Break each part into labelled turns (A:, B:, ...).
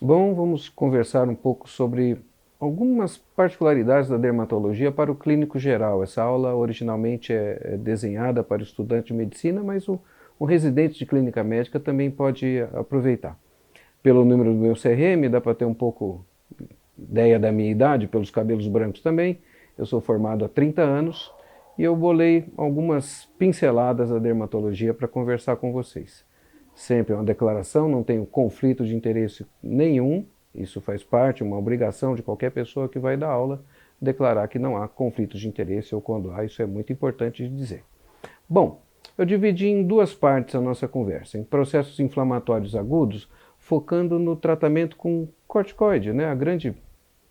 A: Bom, vamos conversar um pouco sobre algumas particularidades da dermatologia para o clínico geral. Essa aula originalmente é desenhada para o estudante de medicina, mas o residente de clínica médica também pode aproveitar. Pelo número do meu CRM, dá para ter um pouco ideia da minha idade, pelos cabelos brancos também. Eu sou formado há 30 anos e eu bolei algumas pinceladas da dermatologia para conversar com vocês. Sempre é uma declaração, não tenho conflito de interesse nenhum, isso faz parte, uma obrigação de qualquer pessoa que vai dar aula, declarar que não há conflito de interesse, ou quando há, isso é muito importante de dizer. Bom, eu dividi em duas partes a nossa conversa, em processos inflamatórios agudos, focando no tratamento com corticoide, né, a grande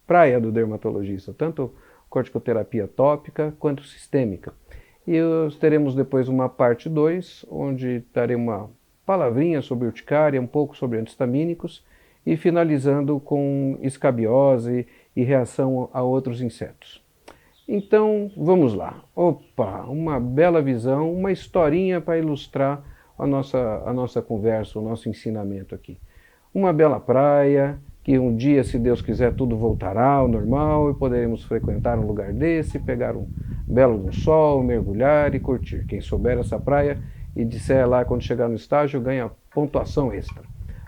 A: praia do dermatologista, tanto corticoterapia tópica quanto sistêmica. E teremos depois uma parte 2, onde darei uma palavrinha sobre urticária, um pouco sobre antistamínicos, e finalizando com escabiose e reação a outros insetos. Então, vamos lá. Opa, uma bela visão, uma historinha para ilustrar a nossa conversa, o nosso ensinamento aqui. Uma bela praia, que um dia, se Deus quiser, tudo voltará ao normal e poderemos frequentar um lugar desse, pegar um belo sol, mergulhar e curtir. Quem souber essa praia e disser lá quando chegar no estágio, ganha pontuação extra.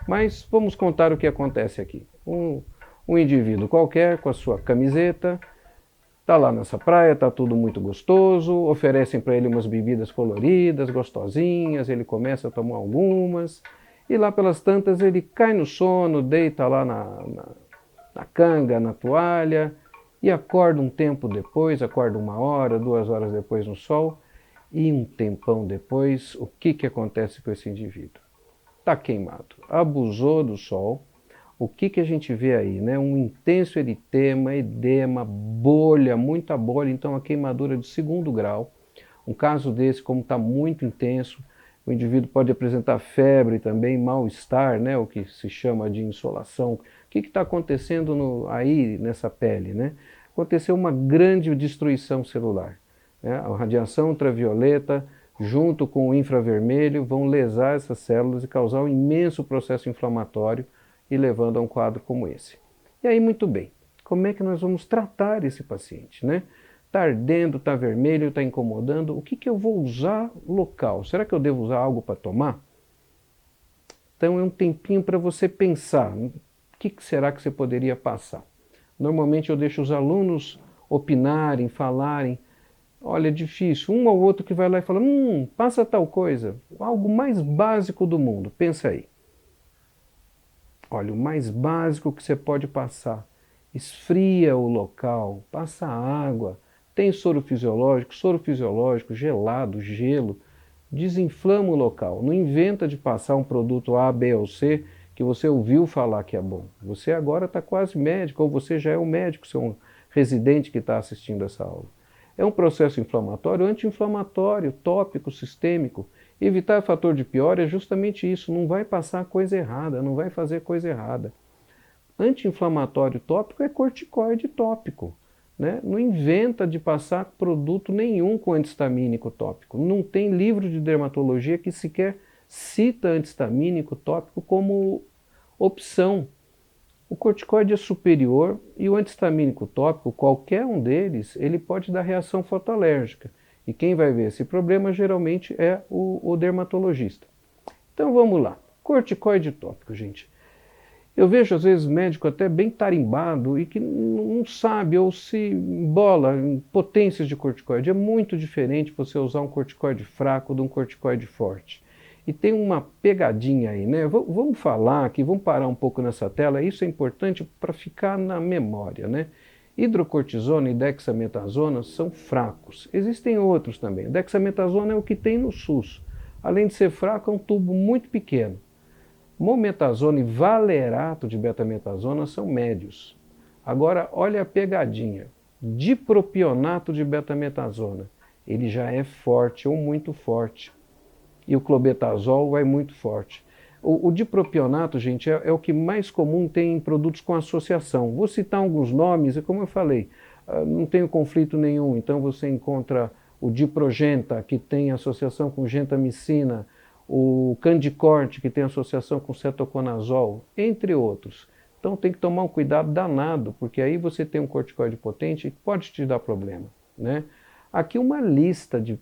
A: Mas vamos contar o que acontece aqui. Um indivíduo qualquer com a sua camiseta, está lá nessa praia, está tudo muito gostoso, oferecem para ele umas bebidas coloridas, gostosinhas, ele começa a tomar algumas, e lá pelas tantas ele cai no sono, deita lá na canga, na toalha, e acorda um tempo depois, acorda 1 hora, 2 horas depois no sol, e um tempão depois, o que acontece com esse indivíduo? Está queimado, abusou do sol. O que a gente vê aí, né? Um intenso eritema, edema, bolha, muita bolha, então a queimadura de 2º grau. Um caso desse, como está muito intenso, o indivíduo pode apresentar febre também, mal-estar, né? O que se chama de insolação. O que está acontecendo aí nessa pele, né? Aconteceu uma grande destruição celular, né? A radiação ultravioleta, junto com o infravermelho, vão lesar essas células e causar um imenso processo inflamatório, e levando a um quadro como esse. E aí, muito bem, como é que nós vamos tratar esse paciente, né? Está ardendo, está vermelho, está incomodando, o que eu vou usar local? Será que eu devo usar algo para tomar? Então é um tempinho para você pensar, o que será que você poderia passar? Normalmente eu deixo os alunos opinarem, falarem, olha, é difícil, um ou outro que vai lá e fala, passa tal coisa, algo mais básico do mundo, pensa aí. Olha, o mais básico que você pode passar, esfria o local, passa água, tem soro fisiológico, gelado, gelo, desinflama o local. Não inventa de passar um produto A, B ou C que você ouviu falar que é bom. Você agora está quase médico, ou você já é um médico, você é um residente que está assistindo essa aula. É um processo inflamatório, anti-inflamatório, tópico, sistêmico. Evitar fator de pior é justamente isso, não vai passar coisa errada, não vai fazer coisa errada. Anti-inflamatório tópico é corticoide tópico, né? Não inventa de passar produto nenhum com antistamínico tópico. Não tem livro de dermatologia que sequer cita antistamínico tópico como opção. O corticoide é superior e o antistamínico tópico, qualquer um deles, ele pode dar reação fotoalérgica. E quem vai ver esse problema geralmente é o dermatologista. Então vamos lá. Corticoide tópico, gente. Eu vejo às vezes médico até bem tarimbado e que não sabe ou se embola em potências de corticoide. É muito diferente você usar um corticoide fraco de um corticoide forte. E tem uma pegadinha aí, né? Vamos falar aqui, vamos parar um pouco nessa tela. Isso é importante para ficar na memória, né? Hidrocortisona e dexametasona são fracos. Existem outros também. Dexametasona é o que tem no SUS. Além de ser fraco, é um tubo muito pequeno. Mometasona e valerato de betametasona são médios. Agora, olha a pegadinha. Dipropionato de betametasona. Ele já é forte ou muito forte. E o clobetasol vai muito forte. O dipropionato, gente, é o que mais comum tem em produtos com associação. Vou citar alguns nomes, e como eu falei, não tenho conflito nenhum. Então você encontra o diprogenta, que tem associação com gentamicina, o Candicorte, que tem associação com cetoconazol, entre outros. Então tem que tomar um cuidado danado, porque aí você tem um corticoide potente que pode te dar problema, né? Aqui uma lista de...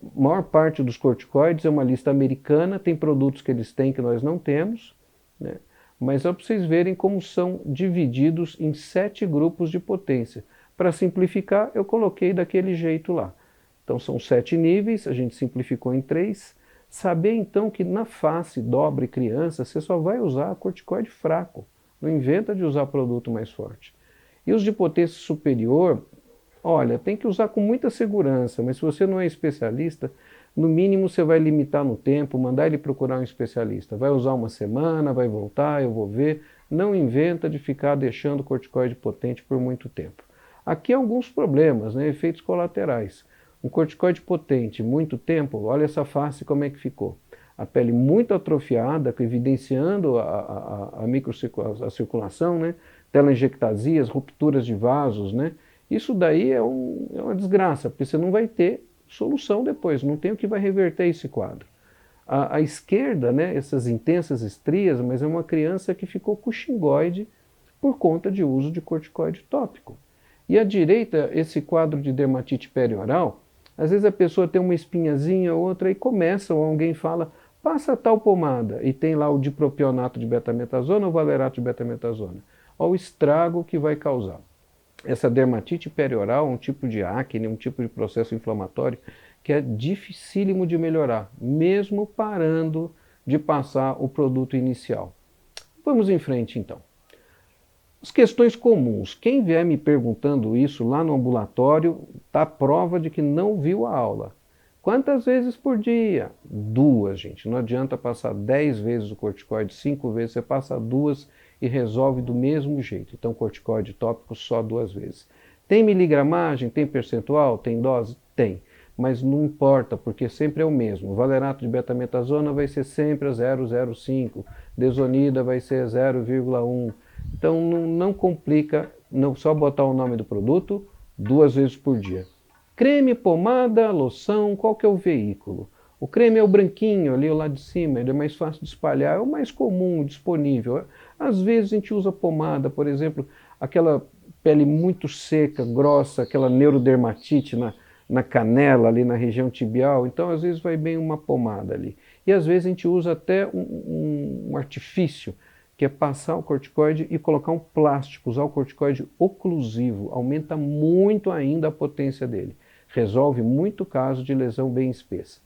A: A maior parte dos corticoides é uma lista americana, tem produtos que eles têm que nós não temos, né? Mas só para vocês verem como são divididos em 7 grupos de potência. Para simplificar, eu coloquei daquele jeito lá. Então são 7 níveis, a gente simplificou em 3. Saber então que na face, dobre criança, você só vai usar corticoide fraco. Não inventa de usar produto mais forte. E os de potência superior, olha, tem que usar com muita segurança, mas se você não é especialista, no mínimo você vai limitar no tempo, mandar ele procurar um especialista. Vai usar uma semana, vai voltar, eu vou ver. Não inventa de ficar deixando o corticoide potente por muito tempo. Aqui alguns problemas, né, efeitos colaterais. Um corticoide potente, muito tempo, olha essa face como é que ficou. A pele muito atrofiada, evidenciando a circulação, né, telangiectasias, rupturas de vasos, né. Isso daí é uma desgraça, porque você não vai ter solução depois, não tem o que vai reverter esse quadro. À esquerda, né, essas intensas estrias, mas é uma criança que ficou cuxingoide por conta de uso de corticoide tópico. E à direita, esse quadro de dermatite perioral, às vezes a pessoa tem uma espinhazinha ou outra e começa, ou alguém fala, passa tal pomada, e tem lá o dipropionato de betametasona ou valerato de betametasona. Olha o estrago que vai causar. Essa dermatite perioral é um tipo de acne, um tipo de processo inflamatório que é dificílimo de melhorar, mesmo parando de passar o produto inicial. Vamos em frente então. As questões comuns. Quem vier me perguntando isso lá no ambulatório, está a prova de que não viu a aula. Quantas vezes por dia? 2, gente. Não adianta passar 10 vezes o corticoide, 5 vezes, você passa 2 e resolve do mesmo jeito. Então, corticoide tópico só 2 vezes. Tem miligramagem? Tem percentual? Tem dose? Tem. Mas não importa, porque sempre é o mesmo. O valerato de betametasona vai ser sempre a 0,05. Desonida vai ser 0,1. Então, não complica, não, só botar o nome do produto 2 vezes por dia. Creme, pomada, loção, qual que é o veículo? O creme é o branquinho ali lá de cima, ele é mais fácil de espalhar, é o mais comum, disponível. Às vezes a gente usa pomada, por exemplo, aquela pele muito seca, grossa, aquela neurodermatite na canela, ali na região tibial, então às vezes vai bem uma pomada ali. E às vezes a gente usa até um artifício, que é passar o corticoide e colocar um plástico, usar o corticoide oclusivo, aumenta muito ainda a potência dele. Resolve muito caso de lesão bem espessa.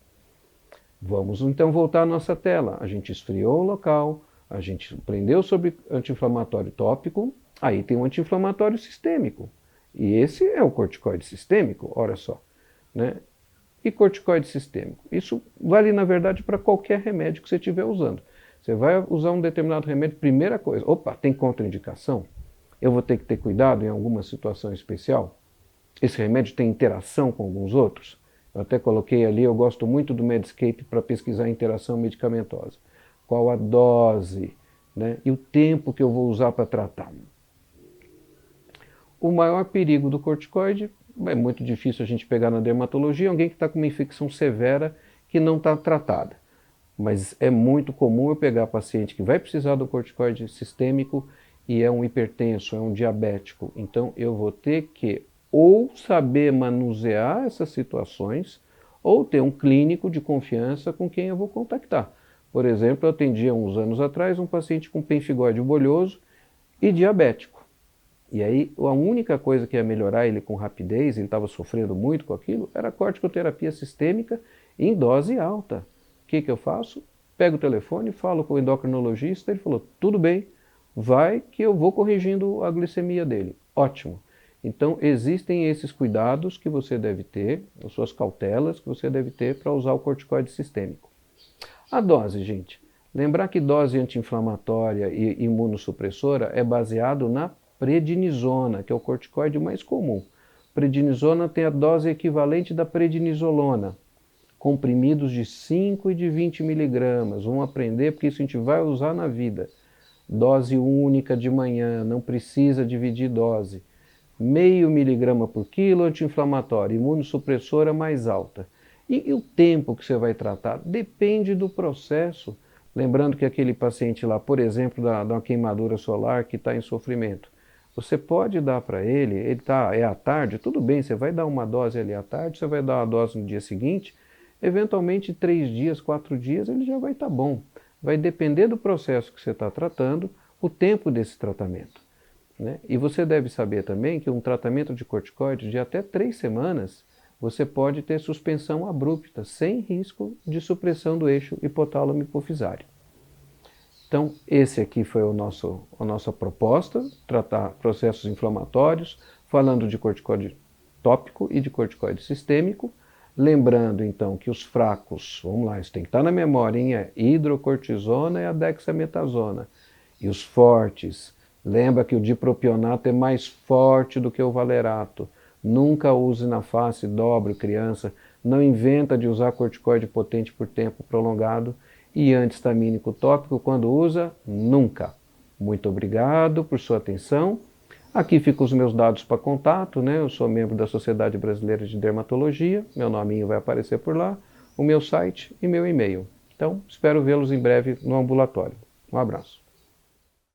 A: Vamos então voltar à nossa tela. A gente esfriou o local, a gente aprendeu sobre anti-inflamatório tópico, aí tem o anti-inflamatório sistêmico. E esse é o corticoide sistêmico, olha só, né? E corticoide sistêmico? Isso vale, na verdade, para qualquer remédio que você estiver usando. Você vai usar um determinado remédio, primeira coisa, opa, tem contraindicação? Eu vou ter que ter cuidado em alguma situação especial? Esse remédio tem interação com alguns outros? Eu até coloquei ali, eu gosto muito do Medscape para pesquisar a interação medicamentosa. Qual a dose, né? E o tempo que eu vou usar para tratar. O maior perigo do corticoide, é muito difícil a gente pegar na dermatologia, alguém que está com uma infecção severa que não está tratada. Mas é muito comum eu pegar paciente que vai precisar do corticoide sistêmico e é um hipertenso, é um diabético. Então eu vou ter que ou saber manusear essas situações ou ter um clínico de confiança com quem eu vou contactar. Por exemplo, eu atendia uns anos atrás um paciente com pemphigoide bolhoso e diabético. E aí a única coisa que ia melhorar ele com rapidez, ele estava sofrendo muito com aquilo, era a corticoterapia sistêmica em dose alta. O que eu faço? Pego o telefone, falo com o endocrinologista, ele falou, tudo bem, vai que eu vou corrigindo a glicemia dele. Ótimo. Então existem esses cuidados que você deve ter, as suas cautelas que você deve ter para usar o corticoide sistêmico. A dose, gente. Lembrar que dose anti-inflamatória e imunossupressora é baseado na prednisona, que é o corticoide mais comum. Prednisona tem a dose equivalente da prednisolona. Comprimidos de 5 e de 20 miligramas. Vamos aprender porque isso a gente vai usar na vida. Dose única de manhã, não precisa dividir dose. 0,5 miligrama por quilo, anti-inflamatório, imunossupressora mais alta. E o tempo que você vai tratar? Depende do processo. Lembrando que aquele paciente lá, por exemplo, da uma queimadura solar que está em sofrimento, você pode dar para ele é à tarde, tudo bem, você vai dar uma dose ali à tarde, você vai dar uma dose no dia seguinte, eventualmente 3 dias, 4 dias, ele já vai estar bom. Vai depender do processo que você está tratando, o tempo desse tratamento, né? E você deve saber também que um tratamento de corticoide de até 3 semanas, você pode ter suspensão abrupta, sem risco de supressão do eixo hipotálamo hipofisário. Então, esse aqui foi a nossa proposta, tratar processos inflamatórios, falando de corticoide tópico e de corticoide sistêmico. Lembrando, então, que os fracos, vamos lá, isso tem que estar na memória, hein? É hidrocortisona e a dexametasona. E os fortes, lembra que o dipropionato é mais forte do que o valerato. Nunca use na face, dobre criança, não inventa de usar corticoide potente por tempo prolongado e antihistamínico tópico quando usa, nunca. Muito obrigado por sua atenção. Aqui ficam os meus dados para contato, né? Eu sou membro da Sociedade Brasileira de Dermatologia, meu nominho vai aparecer por lá, o meu site e meu e-mail. Então, espero vê-los em breve no ambulatório. Um abraço.